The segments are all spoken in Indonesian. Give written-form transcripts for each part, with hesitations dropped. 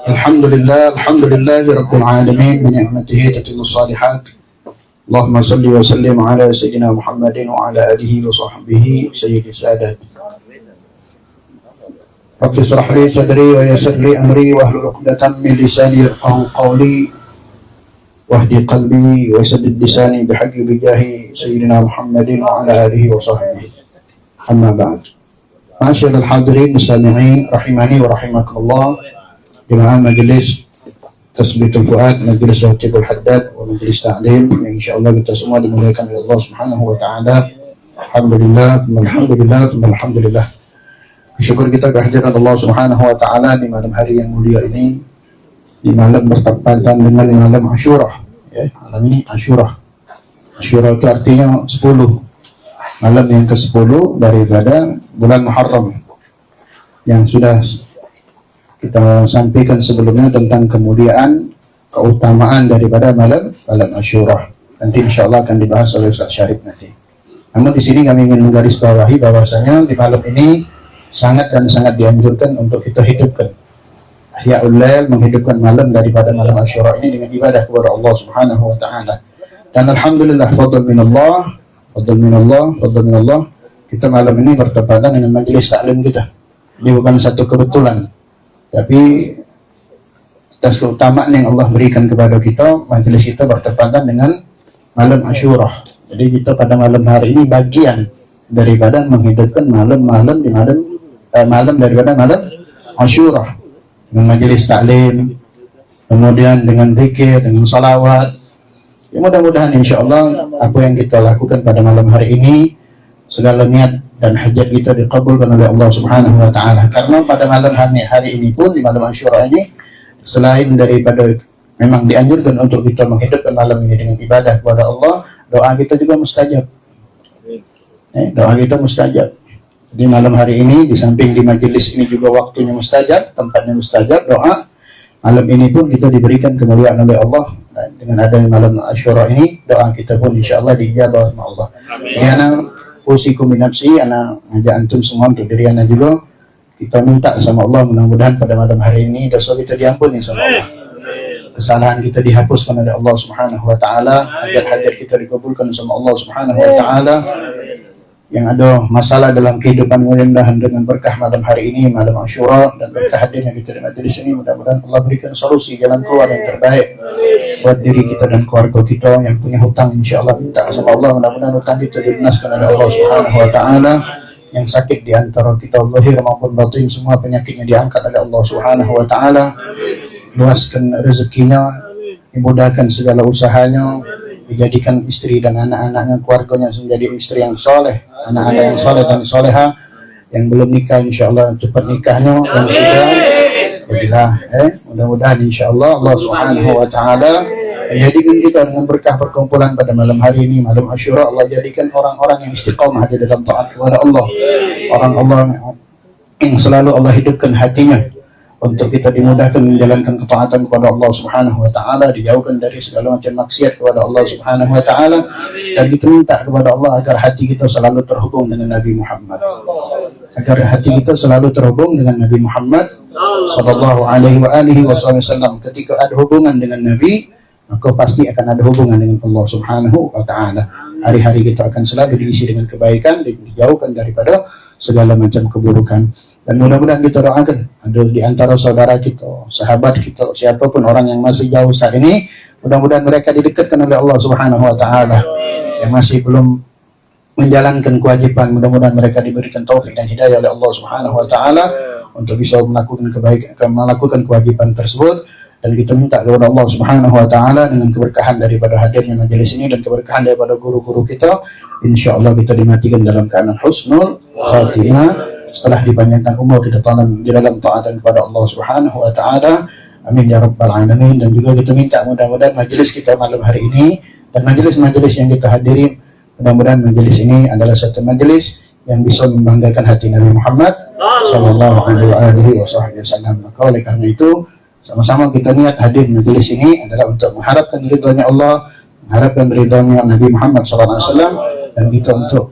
Alhamdulillah Rabbil Alamin bi ni'matihi tatimmu shalihat. Allahumma salli wa sallim ala sayyidina Muhammadin wa ala alihi wa sahbihi sayyidi sadat. Rabbi shrah li sadri wa yassir li amri wahlul 'uqdatam min lisani yafqahu qawli wahdi qalbi wa saddid lisani bihaqqi bijahi sayyidina Muhammadin wa ala alihi wa sahbihi. Amma ba'd. Ma'asyiral hadirin mustami'in rahimani wa rahimakumullah. Jemaah majelis Tasbitul Fuad, majelis Ratibul Haddad, wa majelis Ta'lim yang insyaallah kita semua dimuliakan oleh Allah Subhanahu wa taala. Alhamdulillah. Syukur kita kehadiran Allah Subhanahu wa taala di malam hari yang mulia ini, di malam bertepatan dengan malam Asyura, ya. Malam ini Asyura. Asyura itu artinya 10. Malam yang ke-10 daripada bulan Muharram yang sudah kita sampaikan sebelumnya tentang kemuliaan, keutamaan daripada malam Asyura. Nanti insyaallah akan dibahas oleh Ustaz Syarif nanti. Namun di sini kami ingin menggarisbawahi bahwasanya di malam ini sangat dianjurkan untuk kita hidupkan Ihyaul Lail, menghidupkan malam daripada malam Asyura ini dengan ibadah kepada Allah Subhanahu wa taala. Dan alhamdulillah fadl minallah, kita malam ini bertepatan dengan majelis taklim kita. Ini bukan satu kebetulan, tapi atas keutamaan yang Allah berikan kepada kita, majelis kita bertepatan dengan malam Asyura. Jadi kita pada malam hari ini bagian daripada menghidupkan malam daripada malam Asyura dengan majelis taklim, kemudian dengan zikir, dengan salawat. Ya, mudah-mudahan insyaallah apa yang kita lakukan pada malam hari ini, segala niat dan hajat kita dikabulkan oleh Allah Subhanahu wa taala. Karena pada malam hari ini pun, di malam Asyura ini, selain daripada memang dianjurkan untuk kita menghidupkan malam ini dengan ibadah kepada Allah, doa kita juga mustajab. Doa kita mustajab. Di malam hari ini, di samping di majelis ini juga waktunya mustajab, tempatnya mustajab, doa. Malam ini pun kita diberikan kemuliaan oleh Allah. Dan dengan adanya malam Asyura ini, doa kita pun insyaallah diijabah oleh Allah. Amin. Usikum binafsi, ana ngajak antum semua untuk diri ana juga. Kita minta sama Allah mudah-mudahan pada malam hari ini dosa kita diampuni sama Allah. Kesalahan kita dihapuskan oleh Allah Subhanahu wa taala, hajat-hajat kita dikabulkan sama Allah Subhanahu wa taala. Yang ada masalah dalam kehidupan, mudah-mudahan dengan berkah malam hari ini, malam Asyura, dan berkah hadirnya kita di majelis ini, mudah-mudahan Allah berikan solusi jalan keluar yang terbaik buat diri kita dan keluarga kita. Yang punya hutang insyaallah minta sama Allah mudah-mudahan hutang kita dilunaskan oleh Allah Subhanahu wa taala. Yang sakit di antara kita zahir maupun batin, semua penyakitnya diangkat oleh Allah Subhanahu wa taala. Luaskan rezekinya, dimudahkan segala usahanya, dijadikan istri dan anak-anaknya, keluarganya menjadi istri yang soleh, anak-anak yang soleh dan soleha. Yang belum nikah insyaallah cepat nikahnya, yang sudah jadilah. Mudah-mudahan insyaallah Allah Subhanahu wa taala menjadikan kita dengan berkah perkumpulan pada malam hari ini, malam Asyura. Allah jadikan orang-orang yang istiqamah di dalam taat kepada Allah, orang-orang yang selalu Allah hidupkan hatinya untuk kita dimudahkan menjalankan ketaatan kepada Allah Subhanahu wa taala, dijauhkan dari segala macam maksiat kepada Allah Subhanahu wa taala. Dan kita minta kepada Allah agar hati kita selalu terhubung dengan Nabi Muhammad. Agar hati kita selalu terhubung dengan Nabi Muhammad sallallahu alaihi wasallam. Ketika ada hubungan dengan Nabi, maka pasti akan ada hubungan dengan Allah Subhanahu wa taala. Hari-hari kita akan selalu diisi dengan kebaikan dan dijauhkan daripada segala macam keburukan. Dan mudah-mudahan kita doakan ada di antara saudara kita, sahabat kita, siapapun orang yang masih jauh saat ini, mudah-mudahan mereka didekatkan oleh Allah Subhanahu wa taala. Yang masih belum menjalankan kewajiban, mudah-mudahan mereka diberikan taufik dan hidayah oleh Allah Subhanahu wa taala untuk bisa melakukan kebaikan, melakukan kewajiban tersebut. Dan kita minta kepada Allah Subhanahu wa taala dengan keberkahan daripada hadirnya majelis ini dan keberkahan daripada guru-guru kita, insyaallah kita dimatikan dalam keadaan husnul khatimah, setelah dipanjangkan umur di dalam taatan kepada Allah Subhanahu wa taala. Amin ya rabbal alamin. Dan juga kita minta mudah-mudahan majelis kita malam hari ini dan majelis-majelis yang kita hadiri, mudah-mudahan majelis ini adalah satu majelis yang bisa membanggakan hati Nabi Muhammad sallallahu alaihi wasallam. Maka oleh karena itu, sama-sama kita niat hadir majelis ini adalah untuk mengharapkan ridhonya Allah, mengharapkan ridhonya Nabi Muhammad sallallahu alaihi wasallam, dan kita untuk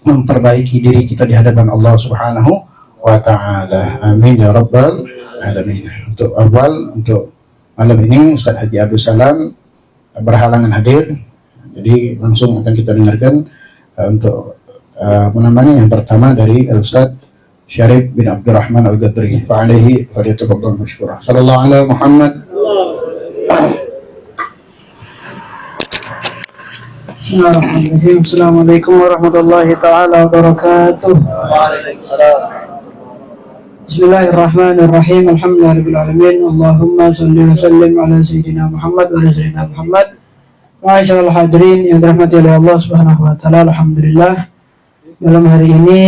memperbaiki diri kita di hadapan Allah Subhanahu wa taala. Amin ya rabbal alamin. untuk awal untuk malam ini Ustaz Haji Abdul Salam berhalangan hadir, jadi langsung akan kita dengarkan untuk namanya yang pertama dari Ustaz Syarif bin Abdurrahman Al-Gadri. Fa'alaihi falyatafaddal mashkura. Sallallahu ala Muhammad. Bismillahirrahmanirrahim. Assalamualaikum warahmatullahi taala wabarakatuh. Waalaikumsalam. Bismillahirrahmanirrahim. Alhamdulillahirabbil alamin. Allahumma shalli wa sallim ala sayyidina Muhammad wa ala sayyidina Muhammad. Ma'asyiral hadirin yang dirahmati oleh Allah Subhanahu wa taala. Alhamdulillah malam hari ini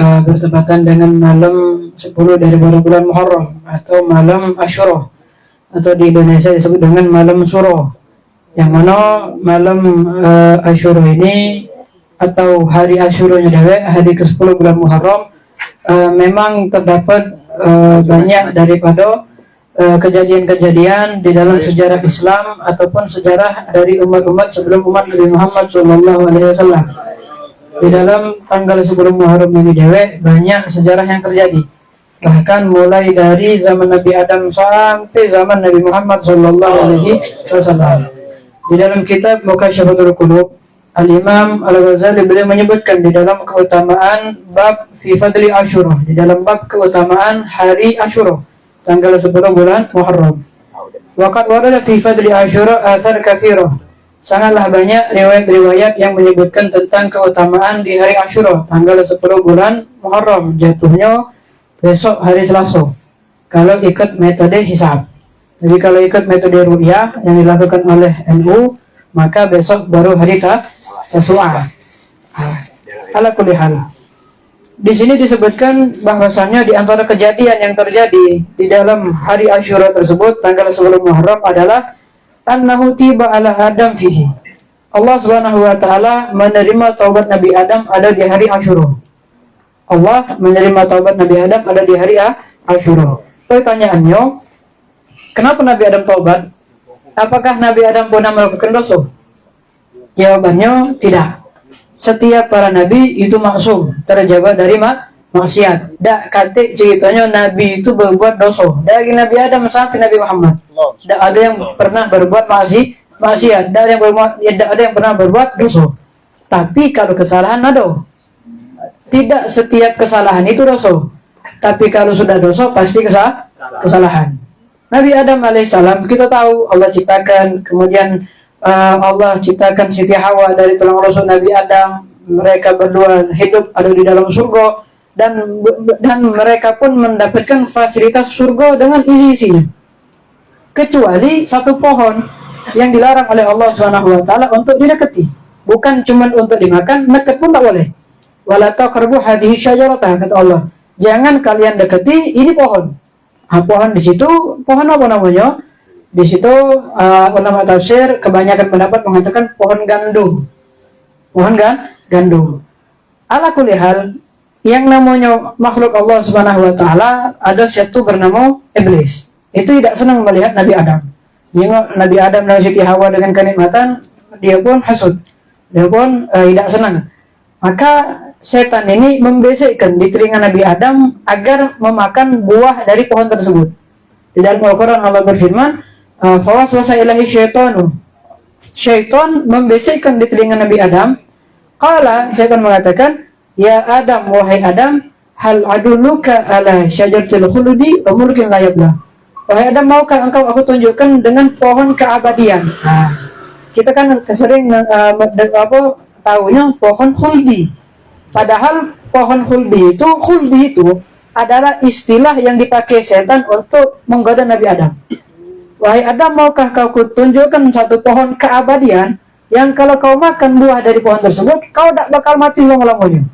bertepatan dengan malam 10 dari bulan Muharram atau malam Asyura, atau di Indonesia disebut dengan malam Suro. Yang mana malam Asyura ini atau hari Asyuranya dewe, hari ke-10 bulan Muharram, memang terdapat banyak daripada kejadian-kejadian di dalam sejarah Islam ataupun sejarah dari umat-umat sebelum umat Nabi Muhammad SAW. Di dalam tanggal 10 Muharram ini dewe banyak sejarah yang terjadi, bahkan mulai dari zaman Nabi Adam sampai zaman Nabi Muhammad SAW. Di dalam kitab Mukasyfatul Qulub, Al-Imam Al-Ghazali beliau menyebutkan di dalam keutamaan bab fi fadli Asyura, di dalam bab keutamaan hari Asyura tanggal 10 bulan Muharram. Waqad warada fi fadli Asyura athar katsirah. Sangatlah banyak riwayat-riwayat yang menyebutkan tentang keutamaan di hari Asyura tanggal 10 bulan Muharram, jatuhnya besok hari Selasa kalau ikut metode hisab. Jadi kalau ikut metode ru'yah yang dilakukan oleh NU, maka besok baru hari Tasu'a. Ala kulli hal. Di sini disebutkan bahwasannya di antara kejadian yang terjadi di dalam hari Asyura tersebut tanggal 10 Muharram adalah annahu tiba ala Adam fihi. Allah Subhanahu wa taala menerima taubat Nabi Adam ada di hari Asyura. Allah menerima taubat Nabi Adam ada di hari Asyura. Pertanyaannya, kenapa Nabi Adam taubat? Apakah Nabi Adam pernah melakukan dosa? Jawabannya tidak. Setiap para nabi itu maksum, terjaga dari maksiat. Dak kate ceritanya nabi itu berbuat dosa. Dari Nabi Adam sampai Nabi Muhammad, tidak ada yang pernah berbuat maksiat. Tidak ada yang pernah berbuat dosa. Tapi kalau kesalahan ada. Tidak setiap kesalahan itu dosa. Tapi kalau sudah dosa pasti kesalahan. Nabi Adam alaihissalam kita tahu Allah ciptakan, kemudian Allah ciptakan Siti Hawa dari tulang rusuk Nabi Adam. Mereka berdua hidup ada di dalam surga, dan mereka pun mendapatkan fasilitas surga dengan isi-isinya, kecuali satu pohon yang dilarang oleh Allah SWT untuk didekati. Bukan cuma untuk dimakan, dekat pun tak boleh. Wala taqrabu hadhihi syajaratah, kata Allah, jangan kalian dekati ini pohon. Pohon di situ, pohon apa namanya? Di situ ulama tafsir kebanyakan pendapat mengatakan pohon gandum. Pohon gandum. Ala kulli hal, yang namanya makhluk Allah Subhanahu wa taala ada satu bernama iblis. Itu tidak senang melihat Nabi Adam. Tengok Nabi Adam dan Siti Hawa dengan kenikmatan, dia pun hasud. Dia pun tidak senang. Maka setan ini membisikkan di telinga Nabi Adam agar memakan buah dari pohon tersebut. Di dalam Al-Quran Allah berfirman, fawaswasa ilahi syaitanu. Syaitan membisikkan di telinga Nabi Adam. Qala, syaitan mengatakan, ya Adam, wahai Adam, hal adulluka ala syajaratil khuludi wa mulkin la yabla. Wahai Adam, maukah engkau aku tunjukkan dengan pohon keabadian? Kita kan sering tahunya pohon khuldi. Padahal pohon khuldi itu adalah istilah yang dipakai setan untuk menggoda Nabi Adam. Wahai Adam, maukah kau tunjukkan satu pohon keabadian yang kalau kau makan buah dari pohon tersebut, kau tak bakal mati selama-lamanya.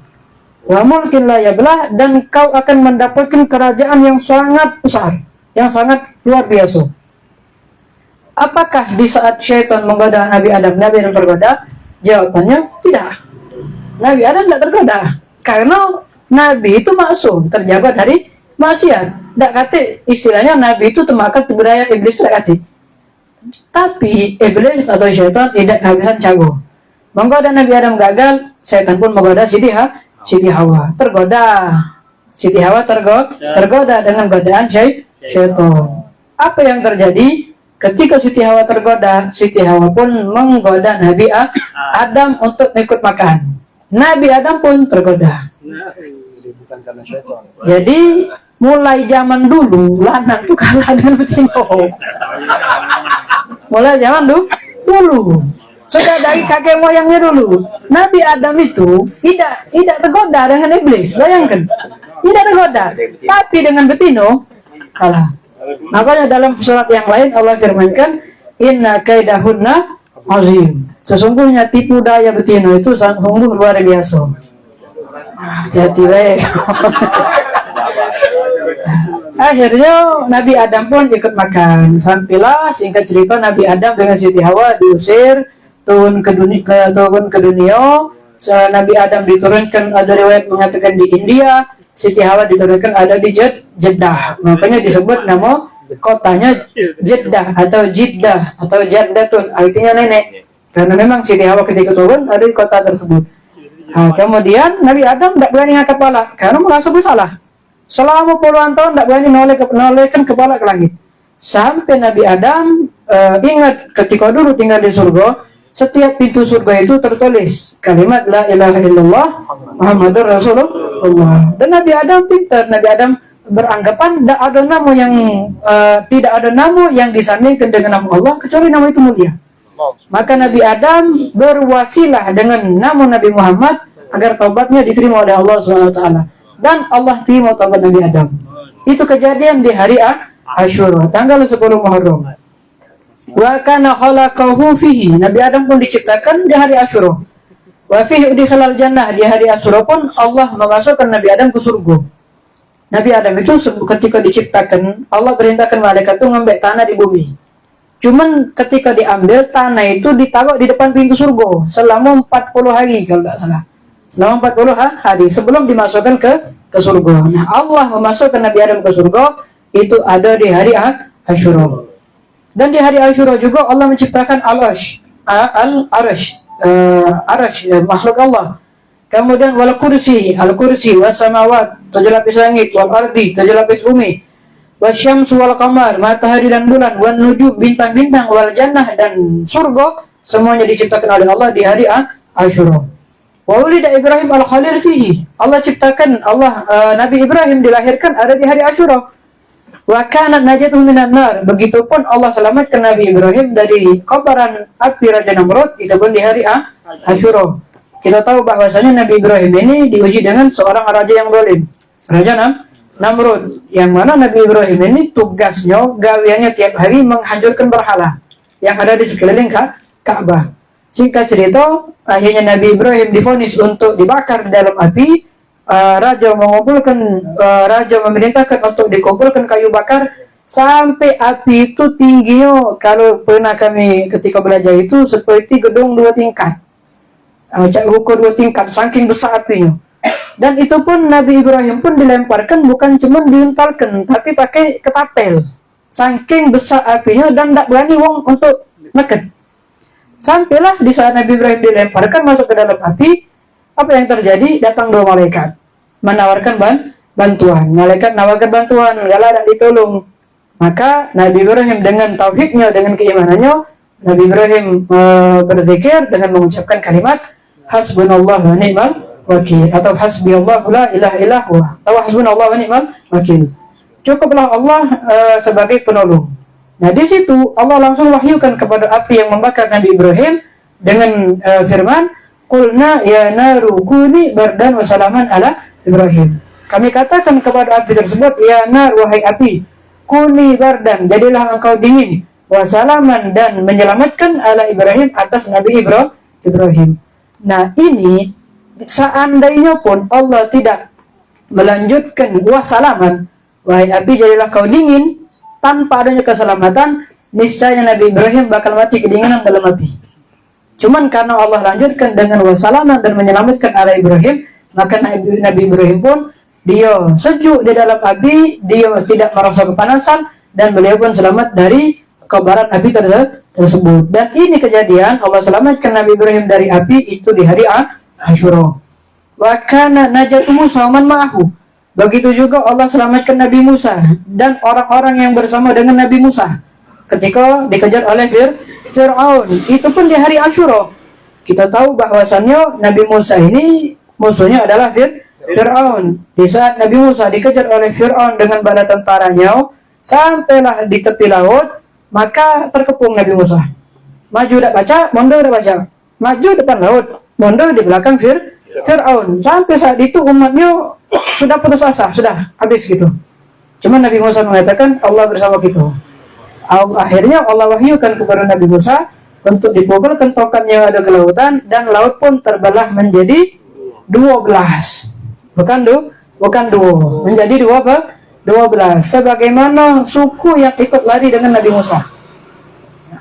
Wa mulkin la yablah, dan kau akan mendapatkan kerajaan yang sangat besar, yang sangat luar biasa. Apakah di saat syaitan menggoda Nabi Adam tergoda? Jawabannya tidak. Nabi Adam tidak tergoda karena Nabi itu maksum, terjaga dari maksiat. Tidak kata istilahnya Nabi itu termakan budaya iblis, tidak kata. Tapi iblis atau syaitan tidak kehabisan cago. Menggoda Nabi Adam gagal, syaitan pun menggoda Siti Hawa. Tergoda. Siti Hawa tergoda dengan godaan syaitan. Apa yang terjadi? Ketika Siti Hawa tergoda, Siti Hawa pun menggoda Nabi Adam untuk ikut makan. Nabi Adam pun tergoda. Jadi mulai zaman dulu lanang tuh kalah dengan betina. Mulai zaman dulu. Sudah dari kakek moyangnya dulu. Nabi Adam itu tidak tergoda dengan iblis. Bayangkan. Tidak tergoda. Tapi dengan betino kalah. Makanya dalam surat yang lain Allah firmankan, inna kaidahunna azim. Sesungguhnya tipu daya betino itu sungguh luar biasa. Hati-hati weh. Akhirnya Nabi Adam pun ikut makan. Sampailah singkat cerita Nabi Adam dengan Siti Hawa diusir turun ke dunia. Nabi Adam diturunkan, ada riwayat mengatakan di India, Siti Hawa diturunkan ada di Jeddah. Makanya disebut nama kotanya Jeddah atau Jiddah atau Jaddatun, artinya nenek. Karena memang Siti Hawa ketika turun ada di kota tersebut. Nah, kemudian Nabi Adam tidak berani angkat kepala karena merasa bersalah. Selama puluhan tahun tidak berani menolehkan kepala ke langit. Sampai Nabi Adam ingat ketika dulu tinggal di surga, setiap pintu surga itu tertulis kalimat la ilaha illallah Muhammadur Rasulullah. Dan Nabi Adam pintar. Nabi Adam beranggapan tidak ada nama yang disandingkan dengan nama Allah kecuali nama itu mulia. Maka Nabi Adam berwasilah dengan nama Nabi Muhammad agar taubatnya diterima oleh Allah SWT. Dan Allah terima taubat Nabi Adam. Itu kejadian di hari Asyura, tanggal 10 Muharram. Wa kana khalaqahu fihi. Nabi Adam pun diciptakan di hari Asyura. Wa fihi udkhilal jannah. Di hari Asyura pun Allah memasukkan Nabi Adam ke surga. Nabi Adam itu ketika diciptakan, Allah perintahkan malaikat itu ngambil tanah di bumi. Cuman ketika diambil tanah itu ditaruh di depan pintu surga selama 40 hari kalau tidak salah. Selama 40 hari sebelum dimasukkan ke surga. Nah, Allah memasukkan Nabi Adam ke surga itu ada di hari Asyura. Dan di hari Asyura juga Allah menciptakan Al-Arsh, makhluk Allah. Kemudian wal kursi, al-kursi was samawat, 7 lapis langit, wal ardi, 7 lapis bumi. Wasyamsu wal qamar, matahari dan bulan, wan nujum, bintang-bintang, wal jannah dan surga, semuanya diciptakan oleh Allah di hari Asyura. Wa ulida Ibrahim al-Khalil fihi. Allah ciptakan Nabi Ibrahim dilahirkan ada di hari Asyura. Wa kanat najatuhu minan nar. Begitupun Allah selamatkan Nabi Ibrahim dari kobaran api Raja Namrud itu pun di hari Asyura. Kita tahu bahwasanya Nabi Ibrahim ini diuji dengan seorang raja yang zalim. Raja Namrud, yang mana Nabi Ibrahim ini tugasnya, gawiannya tiap hari menghancurkan berhala yang ada di sekeliling Ka'bah. Singkat cerita, akhirnya Nabi Ibrahim divonis untuk dibakar di dalam api. Raja memerintahkan untuk dikumpulkan kayu bakar sampai api itu tingginya, kalau pernah kami ketika belajar itu seperti gedung 2 tingkat. Ukur 2 tingkat, saking besar apinya. Dan itu pun Nabi Ibrahim pun dilemparkan bukan cuma diuntalkan, tapi pakai ketapel. Saking besar apinya dan tidak berani wong untuk neket. Sampailah di saat Nabi Ibrahim dilemparkan masuk ke dalam api, apa yang terjadi? Datang 2 malaikat menawarkan bantuan. Malaikat menawarkan bantuan, gak ada ditolong. Maka Nabi Ibrahim dengan tauhidnya, dengan keimanannya, Nabi Ibrahim berzikir dengan mengucapkan kalimat hasbunallah wa ni'mal wakil, atau hasbiyallahu la ilaha illa huwa, atau hasbunallah wa ni'mal wakil. Cukuplah Allah sebagai penolong. Nah, di situ Allah langsung wahyukan kepada api yang membakar Nabi Ibrahim dengan firman, qulna ya naru kuni bardan wa salaman ala Ibrahim. Kami katakan kepada api tersebut, ya nar, wahai api, kuni bardan, jadilah engkau dingin, wa salaman, dan menyelamatkan ala Ibrahim, atas Nabi Ibrahim. Nah, ini seandainya pun Allah tidak melanjutkan wassalaman, wahai api jadilah kau dingin, tanpa adanya keselamatan, niscaya Nabi Ibrahim bakal mati kedinginan dalam api. Cuman karena Allah lanjutkan dengan wassalaman dan menyelamatkan ala Ibrahim, maka Nabi Ibrahim pun dia sejuk di dalam api, dia tidak merasa kepanasan, dan beliau pun selamat dari kobaran api tersebut. Dan ini kejadian Allah selamatkan Nabi Ibrahim dari api itu di hari Asyura. Wa kana najatu Musa man ma'ahu. Begitu juga Allah selamatkan Nabi Musa dan orang-orang yang bersama dengan Nabi Musa ketika dikejar oleh Fir'aun. Itu pun di hari Asyura. Kita tahu bahwasannya Nabi Musa ini musuhnya adalah Fir'aun. Di saat Nabi Musa dikejar oleh Fir'aun dengan bala tentaranya, sampailah di tepi laut, maka terkepung Nabi Musa. Maju tak baca, mundur tak baca. Maju depan laut, mundur di belakang Fir'aun. Sampai saat itu umatnya sudah putus asa, sudah habis gitu. Cuma Nabi Musa mengatakan Allah bersama kita. Akhirnya Allah wahyukan kepada Nabi Musa untuk dipukulkan tongkatnya yang ada ke lautan, dan laut pun terbelah menjadi 12. Bukan dua, menjadi 12. Sebagaimana suku yang ikut lari dengan Nabi Musa.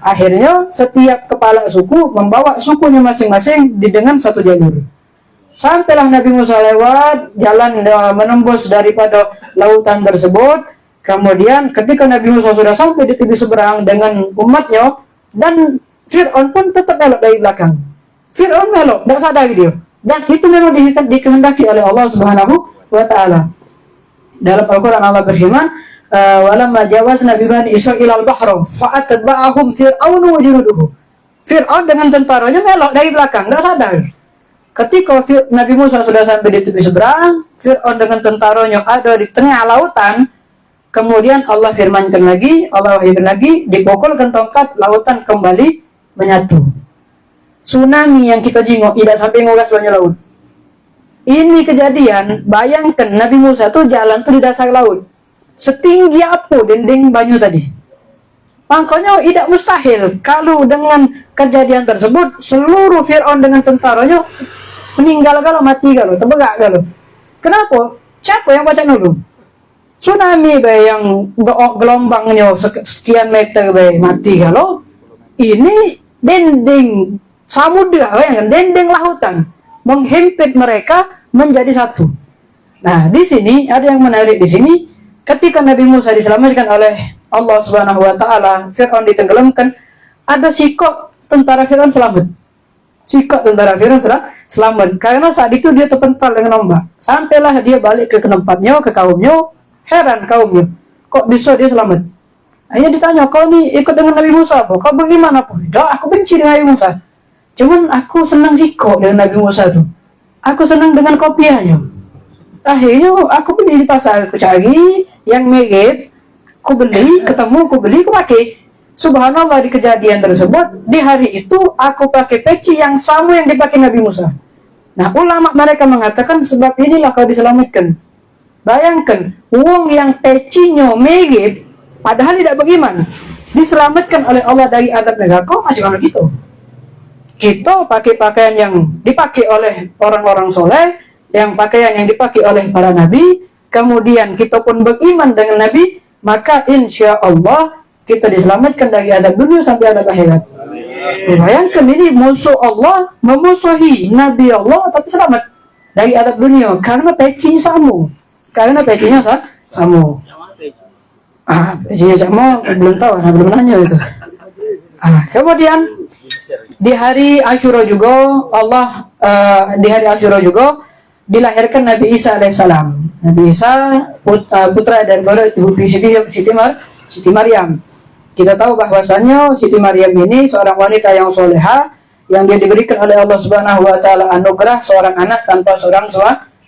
Akhirnya setiap kepala suku membawa sukunya masing-masing dengan satu jalur. Sampailah Nabi Musa lewat jalan menembus daripada lautan tersebut. Kemudian ketika Nabi Musa sudah sampai di tepi seberang dengan umatnya, dan Fir'aun pun tetap melok dari belakang. Fir'aun melok, tidak sadar dia. Dan itu memang dikehendaki oleh Allah Subhanahu wa Ta'ala. Dalam Al-Quran Allah berfirman, walamma jawazna bi bani Israil al-bahra fa'atba'ahum Fir'aun wa junuduhu. Fir'aun dengan tentaranya melok dari belakang, tidak sadar. Ketika Nabi Musa sudah sampai di tepi seberang, Fir'aun dengan tentaranya ada di tengah lautan. Kemudian Allah firmankan lagi, Allah wahyukan lagi, dipukulkan tongkat, lautan kembali menyatu. Tsunami yang kita jengok tidak sampai nguras banyak laut. Ini kejadian, bayangkan Nabi Musa tuh jalan tuh di dasar laut. Setinggi apa dinding banyu tadi. Makanya tidak mustahil kalau dengan kejadian tersebut seluruh Fir'aun dengan tentaranya meninggal galau, mati galau, terbegak galau. Kenapa? Siapa yang baca dulu? Tsunami yang gelombangnya sekian meter mati galau. Ini dinding samudra, dinding lautan menghimpit mereka menjadi satu. Nah, di sini ada yang menarik di sini. Ketika Nabi Musa diselamatkan oleh Allah Subhanahu wa Ta'ala, Fir'aun ditenggelamkan, ada sikap tentara Fir'aun selamat. Sikap tentara Fir'aun selamat karena saat itu dia terpental dengan ombak. Sampailah dia balik ke tempatnya, ke kaumnya. Heran kaumnya, kok bisa dia selamat? Akhirnya ditanya, kau ni ikut dengan Nabi Musa apa? Kau bagaimana apa? Dah, aku benci dengan Nabi Musa. Cuman aku senang sikap dengan Nabi Musa tu. Aku senang dengan kopiahnya. Akhirnya aku beli di pasar, aku cari yang mirip, aku beli, ketemu, aku beli, aku pakai. Subhanallah, di kejadian tersebut, di hari itu aku pakai peci yang sama yang dipakai Nabi Musa. Nah, ulama mereka mengatakan sebab inilah kau diselamatkan. Bayangkan, wong yang pecinya mirip, padahal tidak beriman, diselamatkan oleh Allah dari azab neraka. Macam mana gitu? Kita pakai pakaian yang dipakai oleh orang-orang soleh, yang pakaian yang dipakai oleh para nabi, kemudian kita pun beriman dengan nabi, maka insya Allah kita diselamatkan dari azab dunia sampai azab akhirat. Bayangkan, ini musuh Allah memusuhi nabi Allah tapi selamat dari azab dunia karena peci sama. Karena pecinya sama. Pecinya sama belum tahu, belum nanya itu. Kemudian di hari Asyura juga Allah di hari Asyura juga dilahirkan Nabi Isa alaihissalam. Nabi Isa putra dari ibu Siti Maryam. Kita tahu bahwasannya Siti Maryam ini seorang wanita yang soleha, yang dia diberikan oleh Allah Subhanahu wa Ta'ala anugerah seorang anak tanpa seorang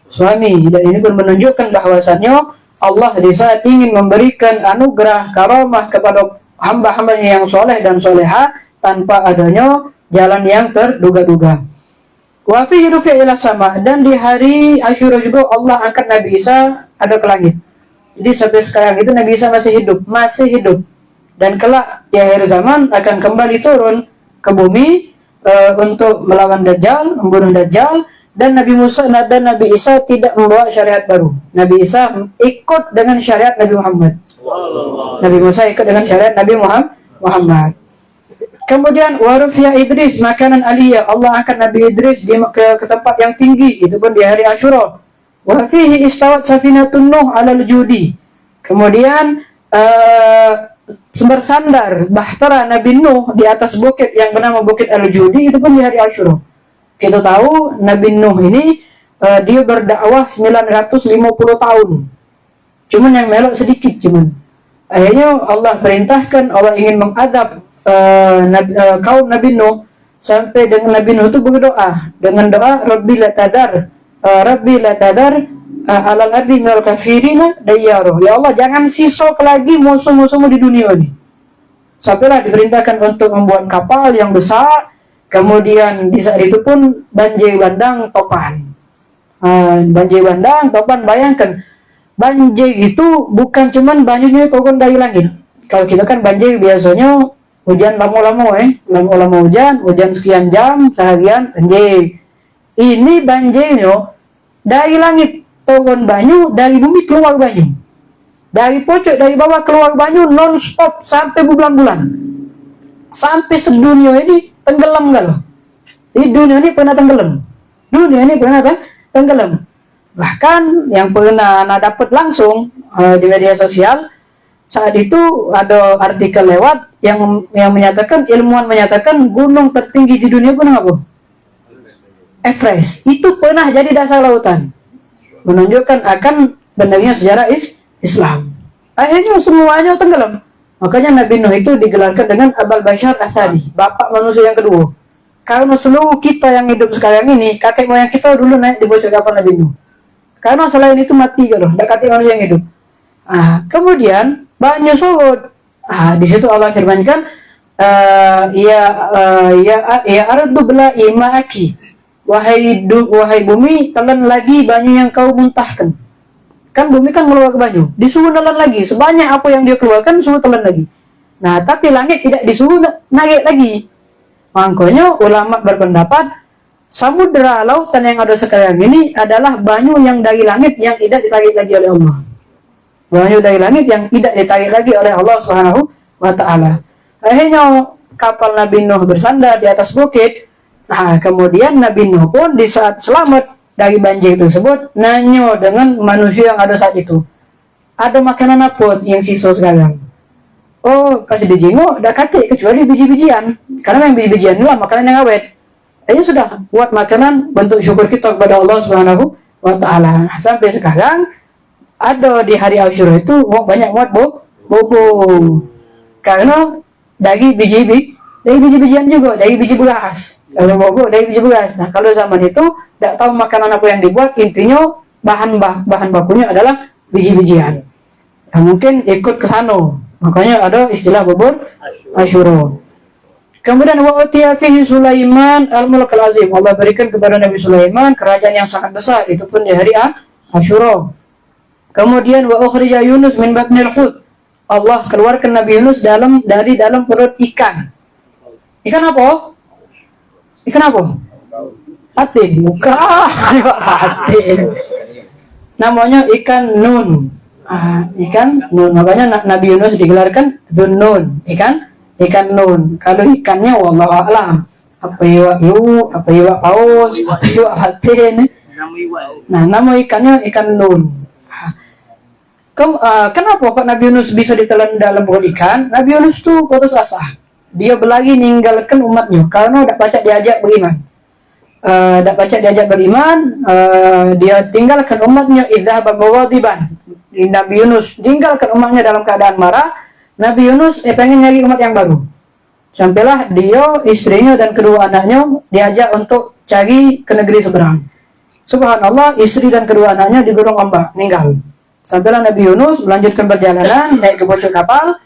suami. Dan ini pun menunjukkan bahwasannya Allah di saat ingin memberikan anugerah karamah kepada hamba-hambanya yang soleh dan soleha tanpa adanya jalan yang terduga-duga. Wa fihi rufi'a ila sama, dan di hari Asyura juga Allah angkat Nabi Isa ada ke langit. Jadi sampai sekarang itu Nabi Isa masih hidup. Dan kelak di akhir zaman akan kembali turun ke bumi untuk melawan Dajjal, membunuh Dajjal. Dan Nabi Musa dan Nabi Isa tidak membawa syariat baru. Nabi Isa ikut dengan syariat Nabi Muhammad. Nabi Musa ikut dengan syariat Nabi Muhammad. Kemudian warufiya Idris makanan aliyah, Allah angkat Nabi Idris ke tempat yang tinggi, itu pun di hari Asyura. Wa fihi istawat safinatun Nuh 'alal judi. Kemudian bersandar bahtera Nabi Nuh di atas bukit yang bernama Bukit Al-Judi, itu pun di hari Asyura. Kita tahu Nabi Nuh ini dia berdakwah 950 tahun. Cuman yang melok sedikit cuman. Akhirnya Allah perintahkan, Allah ingin mengadab kaum Nabi Nuh, sampai dengan Nabi Nuh itu berdoa dengan doa Rabbi la tadar alal ardi minal kafirina dayyaro. Ya Allah, jangan sisok lagi musuh-musuhmu di dunia ini. Sampailah diperintahkan untuk membuat kapal yang besar. Kemudian di saat itu pun banjir bandang topan. Banjir bandang topan, bayangkan banjir itu bukan cuman banjirnya turun dari langit. Kalau kita kan banjir biasanya hujan lama-lama lama-lama hujan sekian jam, seharian banjir. Ini banjirnya dari langit turun banyu, dari bumi keluar banyu. Dari pojok, dari bawah keluar banyu non-stop sampai berbulan-bulan. Sampai sedunia ini tenggelam kalau. Di dunia ini pernah tenggelam. Dunia ini pernah tenggelam. Bahkan yang pernah dapat langsung di media sosial, saat itu ada artikel lewat yang menyatakan, ilmuwan menyatakan gunung tertinggi di dunia gunung apa? Everest. Itu pernah jadi dasar lautan. Menunjukkan akan benarnya sejarah Islam. Akhirnya semuanya tenggelam. Makanya Nabi Nuh itu digelarkan dengan Abul Bashar As-Sani, bapak manusia yang kedua. Karena seluruh kita yang hidup sekarang ini, kakek moyang kita dulu naik di bocor kapal Nabi Nuh. Karena selain itu mati kalau udah kakek manusia yang hidup. Kemudian banyu surut. Di situ Allah firmankan, ya ardu bela'i ma'aki. Wahai bumi, telan lagi banyu yang kau muntahkan. Kan bumi kan mengeluarkan banyu, disuruh telan lagi. Sebanyak apa yang dia keluarkan, suruh telan lagi. Nah, tapi langit tidak disuruh naik lagi. Makanya ulama berpendapat, samudera lautan yang ada sekarang ini adalah banyu yang dari langit yang tidak ditarik lagi oleh Allah. Banyu dari langit yang tidak ditarik lagi oleh Allah Subhanahu wa Ta'ala. Akhirnya kapal Nabi Nuh bersandar di atas bukit. Kemudian Nabi Nuh pun di saat selamat dari banjir tersebut nanya dengan manusia yang ada saat itu, ada makanan apa yang sisa sekarang? Oh, pas dijenguk dah katik kecuali biji-bijian, karena yang biji-bijian inilah makanan yang awet. Ini sudah buat makanan bentuk syukur kita kepada Allah Subhanahu wa Ta'ala. Sampai sekarang ada di hari Asyura itu banyak buat bobo, karena dari biji-bijian juga, dari biji beras. Kalau bobo dari biji beras. Nah, kalau zaman itu tidak tahu makanan apa yang dibuat, intinya bahan bakunya adalah biji-bijian. Nah, mungkin ikut ke sana, makanya ada istilah bubur Asyura. Kemudian wa utiya fihi Sulaiman al-mulk al-azim. Allah berikan kepada Nabi Sulaiman kerajaan yang sangat besar, itu pun di hari Asyura. Kemudian wa ukhrija Yunus min batnil hut. Allah keluarkan Nabi Yunus dari dalam perut ikan. Ikan apa? Ikan apa? Patin. Bukan patin. Namanya ikan nun. Ikan nun. Makanya Nabi Yunus digelarkan Dhunnun. Ikan nun. Kalau ikannya wallahu a'lam. Apa iwak paus, apa iwak patin. Nah, nama ikannya ikan nun. Kenapa kok Nabi Yunus bisa ditelan dalam perut ikan? Nabi Yunus tuh putus asa. Dia berlari ninggalkan umatnya karena tidak baca diajak beriman. Dia tinggalkan umatnya idhaba mughadiban. Nabi Yunus tinggalkan umatnya dalam keadaan marah. Nabi Yunus pengen nyari umat yang baru. Sampailah dia, istrinya dan kedua anaknya diajak untuk cari ke negeri seberang. Subhanallah, istri dan kedua anaknya digulung ombak, meninggal. Sampailah Nabi Yunus melanjutkan perjalanan naik ke bocor kapal.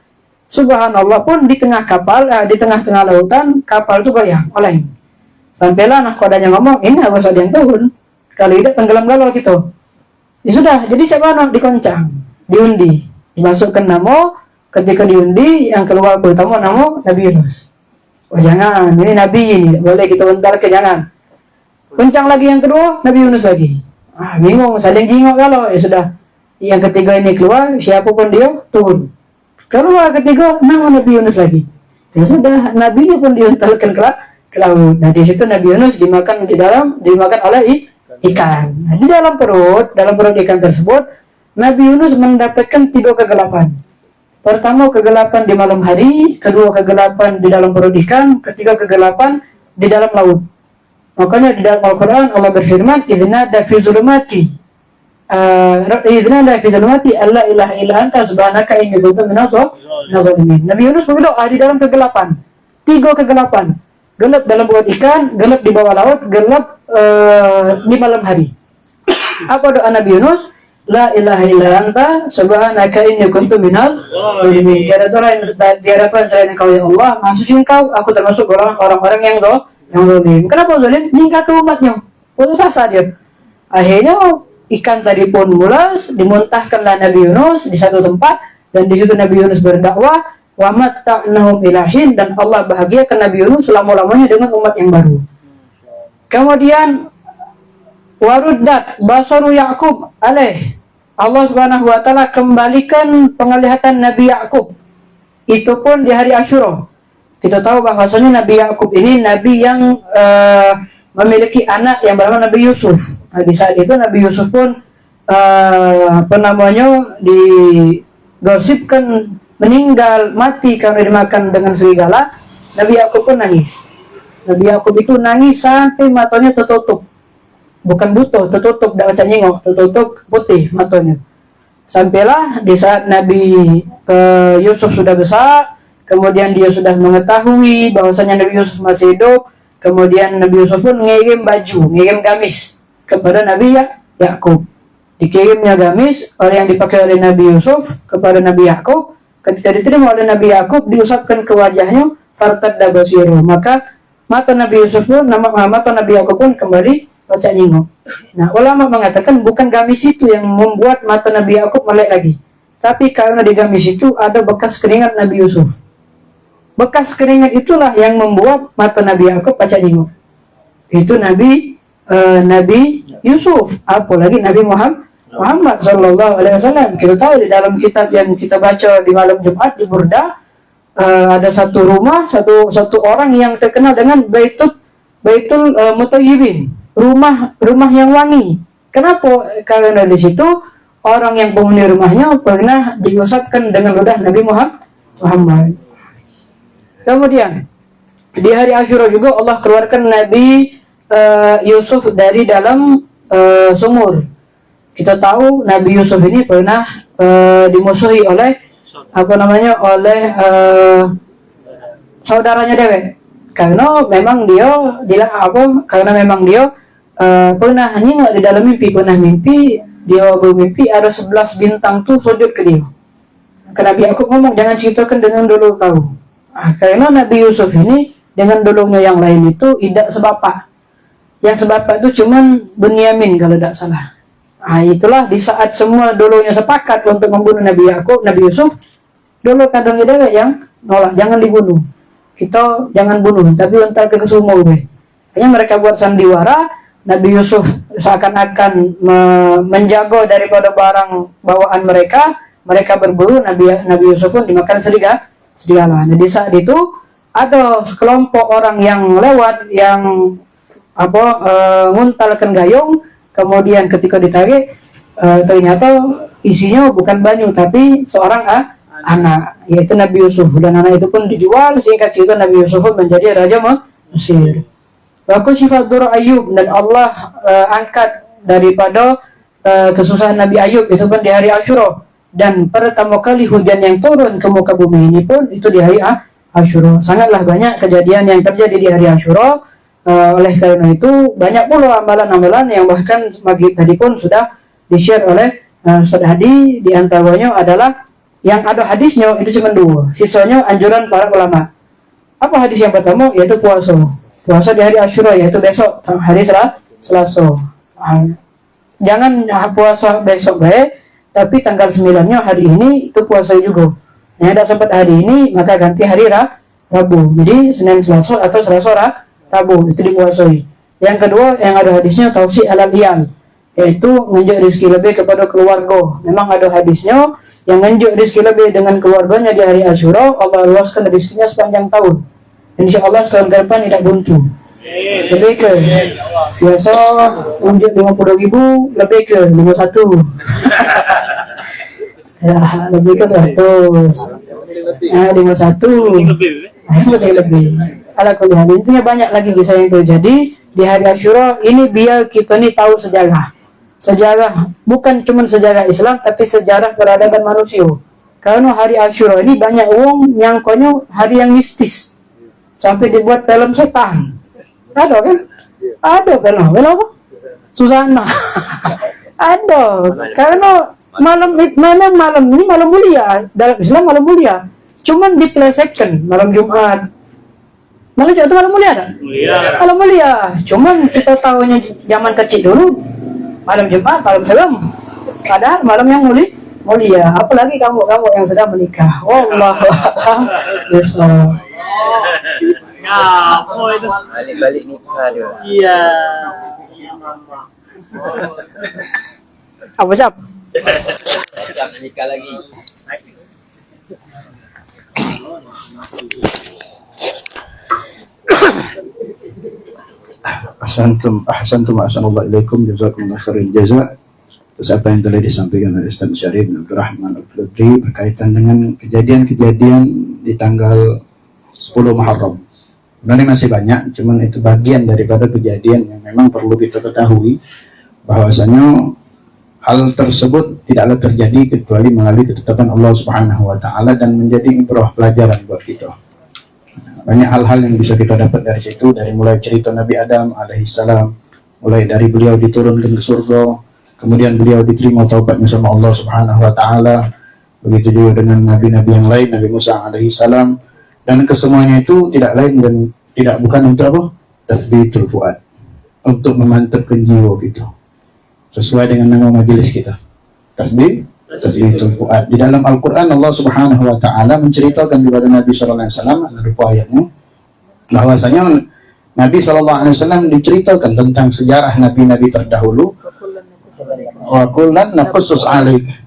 Subhanallah pun di tengah kapal, di tengah-tengah lautan, kapal itu goyang, oleng. Sampailah nahkodanya ngomong, ini harus ada yang turun. Kalau tidak tenggelam galau gitu. Ya sudah, jadi siapa nak dikoncang, diundi, dimasukkan nama. Ketika diundi, yang keluar pertama nama Nabi Yunus. Oh jangan, ini Nabi ini, boleh kita bentar ke jangan. Kencang lagi yang kedua, Nabi Yunus lagi. Bingung, saling jingok kalau ya sudah. Yang ketiga ini keluar, siapapun dia turun. Keluar ketiga, nama Nabi Yunus lagi. Ya sudah, Nabinya pun diuntalkan ke laut. Nah di situ Nabi Yunus dimakan oleh ikan. Nah, di dalam perut ikan tersebut, Nabi Yunus mendapatkan 3 kegelapan. Pertama kegelapan di malam hari, kedua kegelapan di dalam perut ikan, ketiga kegelapan di dalam laut. Makanya di dalam Al-Quran Allah berfirman, "Idznada fi dzulumati alla ilaha illa anta subhanaka inni kuntu minadh dhalimin." Nabi Yunus berdoa di dalam kegelapan. 3 kegelapan. Gelap dalam perut ikan, gelap di bawah laut, gelap di malam hari. Apa doa Nabi Yunus? La ilaha illa anta subhanaka inni kuntu minadh dhalimin. Tiada Tuhan selain Engkau ya Allah, Maha Suci Engkau, aku termasuk golongan orang-orang yang zalim. Kenapa zalim? Meningkat umatnya. Putus asa dia. Akhirnya ikan tadi pun mulas, dimuntahkanlah Nabi Yunus di satu tempat, dan di situ Nabi Yunus berdakwah, wa matta'nahum ilahin, dan Allah bahagiakan Nabi Yunus selama-lamanya dengan umat yang baru. Kemudian waruddat basaru Ya'qub alaih. Allah Subhanahu wa taala kembalikan penglihatan Nabi Ya'qub. Itu pun di hari Asyura. Kita tahu bahwasanya Nabi Ya'qub ini nabi yang memiliki anak yang bernama Nabi Yusuf. Nah, di saat itu Nabi Yusuf pun digosipkan meninggal, mati karena dimakan dengan serigala. Nabi Ya'qub pun nangis. Nabi Ya'qub itu nangis sampai matanya tertutup. Bukan butuh, tertutup, tidak macam nyengok, tertutup putih matanya. Sampailah di saat Nabi Yusuf sudah besar, kemudian dia sudah mengetahui bahwasanya Nabi Yusuf masih hidup. Kemudian Nabi Yusuf pun mengirim baju, mengirim gamis kepada Nabi Ya'qub. Dikirimnya gamis yang dipakai oleh Nabi Yusuf kepada Nabi Ya'qub. Ketika diterima oleh Nabi Ya'qub, diusapkan ke wajahnya, fartadda basiruh. Maka mata Nabi Yusuf pun, mata Nabi Ya'qub pun kembali pacak nyingok. Nah, ulama mengatakan bukan gamis itu yang membuat mata Nabi Ya'qub melek lagi, tapi karena di gamis itu ada bekas keringat Nabi Yusuf. Bekas keringat itulah yang membuat mata Nabi Ya'qub pacak nyingok. Itu Nabi Yusuf, apalagi Nabi Muhammad sallallahu alaihi wasallam. Kita tahu di dalam kitab yang kita baca di malam Jumat di Burda, ada satu rumah, satu orang yang terkenal dengan Baitul Mutayyibin, rumah yang wangi. Kenapa? Karena di situ orang yang penghuni rumahnya pernah diusapkan dengan ludah Nabi Muhammad. Kemudian di hari Asyura juga Allah keluarkan Nabi Yusuf dari dalam sumur. Kita tahu Nabi Yusuf ini pernah dimusuhi oleh saudaranya dewek. Karena memang dia pernah nengok di dalam mimpi, dia bermimpi ada 11 bintang tuh sujud ke dia. Karena Nabi Ya'qub ngomong, jangan ceritakan dengan dulu kau. Karena Nabi Yusuf ini dengan dulunya yang lain itu tidak sebapak. Yang sebapak itu cuman Bunyamin kalau tidak salah. Itulah di saat semua dulunya sepakat untuk membunuh Nabi Yusuf, dulu kadang ada yang nolak, jangan dibunuh. Kita jangan bunuh, tapi entar ke sumur. Hanya mereka buat sandiwara, Nabi Yusuf seakan-akan menjaga daripada barang bawaan mereka berburu, Nabi Yusuf pun dimakan serigala. Nah, di saat itu ada sekelompok orang yang lewat yang nguntalkan gayung, kemudian ketika ditarik ternyata isinya bukan banyu tapi seorang anak, yaitu Nabi Yusuf, dan anak itu pun dijual. Singkat cerita Nabi Yusuf pun menjadi raja Mesir. Waktu sifat Dur Ayub, dan Allah angkat daripada kesusahan Nabi Ayub itu pun di hari Asyura. Dan pertama kali hujan yang turun ke muka bumi ini pun itu di hari Asyura. Sangatlah banyak kejadian yang terjadi di hari Asyura. Oleh karena itu banyak pula amalan-amalan yang bahkan maghrib tadi pun sudah di-share oleh Ustaz Hadi. Di antaranya adalah yang ada hadisnya itu cuma 2. Sisanya anjuran para ulama. Apa hadis yang pertama? Yaitu puasa di hari Asyura, yaitu besok hari Selasa. Jangan puasa besok baik, tapi tanggal 9-nya hari ini itu puasa juga. Yang tidak sempat hari ini maka ganti hari Rabu. Jadi Senin Selasa atau Selasa Rabu itu dipuasai. Yang kedua yang ada hadisnya tausi alal iyal, yaitu nunjuk rezeki lebih kepada keluarga. Memang ada hadisnya yang nunjuk rezeki lebih dengan keluarganya di hari Asyura, Allah luaskan rezekinya sepanjang tahun. Insyaallah setahun ke depan tidak buntu. Lebih ke biasa unjuk 50.000, lebih ke 51. Ya, lebih ke 100. 51. Lebih. Ala kuliah, intinya banyak lagi kisah yang terjadi di hari Asyura ini biar kita nih tahu sejarah bukan cuma sejarah Islam tapi sejarah peradaban manusia. Karena hari Asyura ini banyak orang yang konyol hari yang mistis sampai dibuat film setan. Ada kan? Ada film apa? Susana. Ada. Karena malam ini malam mulia dalam Islam, malam mulia. Cuman diplesetkan malam Jumat. Malam Jumat itu malam mulia kan? Malam mulia. Cuman kita tahunya zaman kecil dulu malam Jumat, malam serem. Padahal malam yang mulia. Apalagi kamu yang sedang menikah. Wallahu a'lam bishawab. Balik-balik nikah dia. Iya. Apa siap? Tak nikah lagi. Ahsantum ahsanallahu ilaikum, jazakumullah khairal jaza. Terus apa yang telah disampaikan oleh Ustaz Syarif bin Abdul Rahman Al-Fadli berkaitan dengan kejadian-kejadian di tanggal 10 Muharram. Sebenarnya masih banyak, cuman itu bagian daripada kejadian yang memang perlu kita ketahui bahwasanya hal tersebut tidaklah terjadi kecuali melalui ketetapan Allah Subhanahu wa taala dan menjadi ibrah pelajaran buat kita. Banyak hal-hal yang bisa kita dapat dari situ, dari mulai cerita Nabi Adam alaihissalam, mulai dari beliau diturunkan ke surga, kemudian beliau diterima taubatnya sama Allah Subhanahu wa taala. Begitu juga dengan nabi-nabi yang lain, Nabi Musa alaihissalam. Dan kesemuanya itu tidak lain dan tidak bukan untuk apa? Tasbitul fuad, untuk memantapkan jiwa kita. Sesuai dengan nama majelis kita. Tasbitul fuad. Di dalam Al-Qur'an Allah Subhanahu wa taala menceritakan kepada Nabi sallallahu alaihi wasallam ada ayatnya bahwasanya Nabi sallallahu alaihi wasallam diceritakan tentang sejarah nabi-nabi terdahulu. Wa kullan naqussus 'alaika.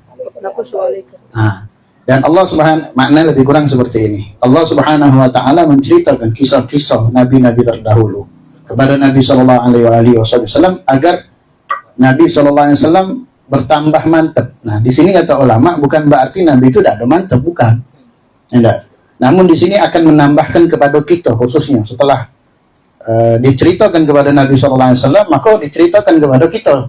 Dan Allah Subhanahu makna lebih kurang seperti ini. Allah Subhanahu wa taala menceritakan kisah-kisah nabi-nabi terdahulu kepada Nabi sallallahu alaihi wasallam agar Nabi sallallahu alaihi wasallam bertambah mantap. Nah, di sini kata ulama bukan berarti Nabi itu tidak ada mantap, bukan. Tidak. Namun di sini akan menambahkan kepada kita khususnya setelah diceritakan kepada Nabi sallallahu alaihi wasallam, maka diceritakan kepada kita.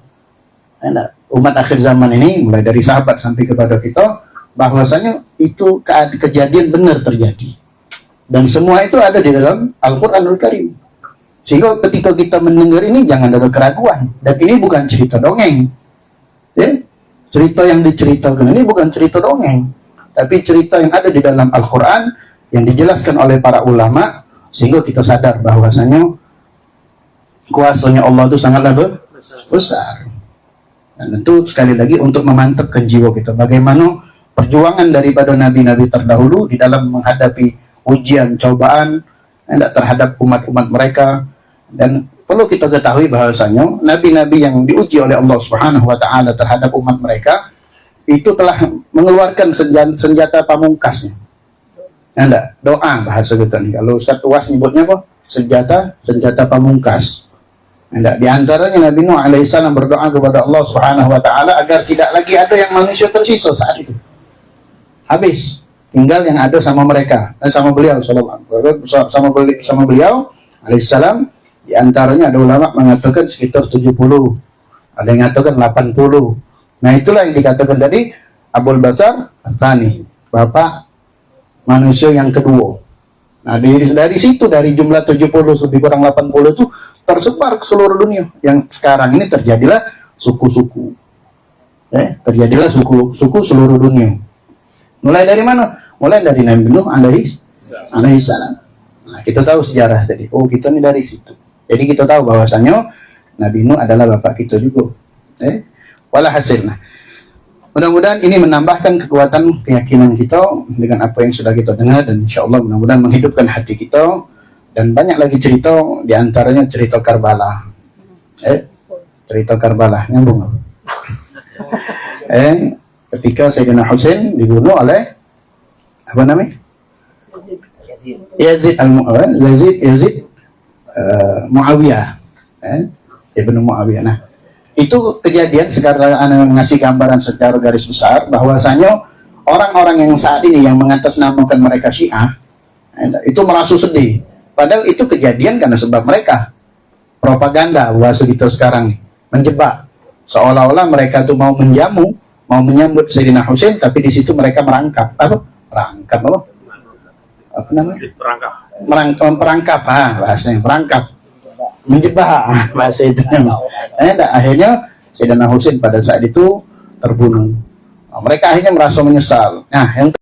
Umat akhir zaman ini mulai dari sahabat sampai kepada kita bahwasanya itu kejadian benar terjadi. Dan semua itu ada di dalam Al-Qur'anul Karim. Sehingga ketika kita mendengar ini jangan ada keraguan. Dan ini bukan cerita dongeng. Ya? Cerita yang diceritakan ini bukan cerita dongeng, tapi cerita yang ada di dalam Al-Quran yang dijelaskan oleh para ulama, sehingga kita sadar bahwasanya kuasanya Allah itu sangatlah besar. Dan tentu sekali lagi untuk memantapkan jiwa kita, bagaimana perjuangan daripada nabi-nabi terdahulu di dalam menghadapi ujian, cobaan terhadap umat-umat mereka. Dan perlu kita ketahui bahwasanya nabi-nabi yang diuji oleh Allah Subhanahu wa taala terhadap umat mereka itu telah mengeluarkan senjata pamungkasnya. Doa bahasa kita nih. Kalau Ustaz Uwas nyebutnya apa? Senjata pamungkas. Di antaranya Nabi Nuh alaihissalam berdoa kepada Allah Subhanahu wa taala agar tidak lagi ada yang manusia tersisa saat itu. Habis, tinggal yang ada sama mereka, sama beliau sama beliau alaihissalam. Di antaranya ada ulama mengatakan sekitar 70, ada yang mengatakan 80. Nah, itulah yang dikatakan tadi Abul Basar Tsani, bapak manusia yang kedua. Nah, dari situ, dari jumlah 70 lebih kurang 80 itu tersebar ke seluruh dunia. Yang sekarang ini terjadilah suku-suku. Terjadilah suku seluruh dunia. Mulai dari mana? Mulai dari Nabi Nuh alaihissalam. Nah, kita tahu sejarah tadi. Oh, kita ini dari situ. Jadi kita tahu bahwasanya Nabi Nuh adalah bapak kita juga. Walhasil. Nah, mudah-mudahan ini menambahkan kekuatan keyakinan kita dengan apa yang sudah kita dengar, dan insya Allah mudah-mudahan menghidupkan hati kita. Dan banyak lagi cerita, diantaranya cerita Karbala. Cerita Karbala, nyambung apa? Ketika Sayyidina Husain dibunuh oleh apa namanya? Yazid Muawiyah, Ibnu Muawiyah. Nah, itu kejadian sekarang Anda ngasih gambaran secara garis besar bahwasanya orang-orang yang saat ini yang mengatasnamakan mereka Syiah itu merasa sedih. Padahal itu kejadian karena sebab mereka. propaganda bahasa kita sekarang nih, menjebak seolah-olah mereka tuh mau menjamu, mau menyambut Sayyidina Husain, tapi di situ mereka merangkap apa namanya, memperangkap bahasanya merangkap, menjebak bahasa itu. Akhirnya Sayyidina Husain pada saat itu terbunuh. Mereka akhirnya merasa menyesal. Nah, yang